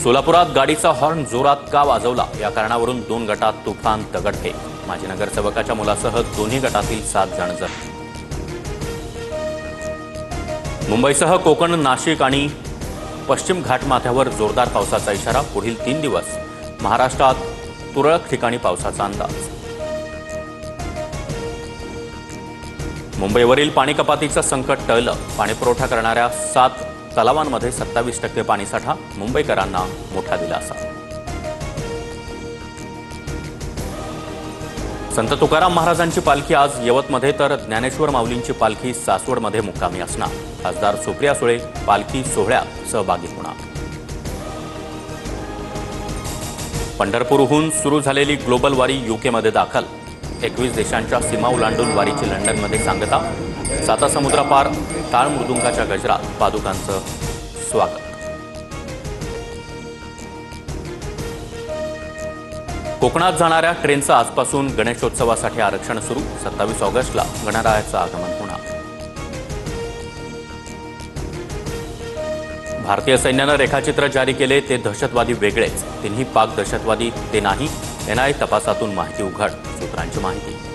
सोलापुरात गाडीचा हॉर्न जोरात का वाजवला या कारणावरून 2 गटात तुफान दगडफेक। माजी नगरसेवकाच्या मुलासह दोन्ही गटातील 7 जण जखमी। मुंबईसह कोकण, नाशिक आणि पश्चिम घाटमाथ्यावर जोरदार पावसाचा इशारा। पुढील 3 दिवस महाराष्ट्रात तुरळक ठिकाणी पावसाचा अंदाज। मुंबईवरील पाणी कपातीचं संकट टळलं। पाणीपुरवठा करणाऱ्या 7 तलावांमध्ये 27% पाणीसाठा। मुंबईकरांना मोठा दिलासा। संत तुकाराम महाराजांची पालखी आज यवतमध्ये तर ज्ञानेश्वर माऊलींची पालखी सासवडमध्ये मुक्कामी असणार। खासदार सुप्रिया सुळे पालखी सोहळ्यात सहभागी होणार। पंढरपूरहून सुरू झालेली ग्लोबल वारी यूकेमध्ये दाखल। 21 देशांच्या सीमा ओलांडून वारीची लंडनमध्ये सांगता। 7 समुद्रापार टाळ मृदुंगाच्या गजरात पादुकांचं स्वागत। कोकणात जाणाऱ्या ट्रेनचं आजपासून गणेशोत्सवासाठी आरक्षण सुरू। 27 ऑगस्टला गणरायाचं आगमन होणार। भारतीय सैन्यानं रेखाचित्र जारी केले, ते दहशतवादी वेगळेच। तिन्ही पाक दहशतवादी ते नाही। एनआयए तपासातून माहिती उघड। सूत्रांची माहिती।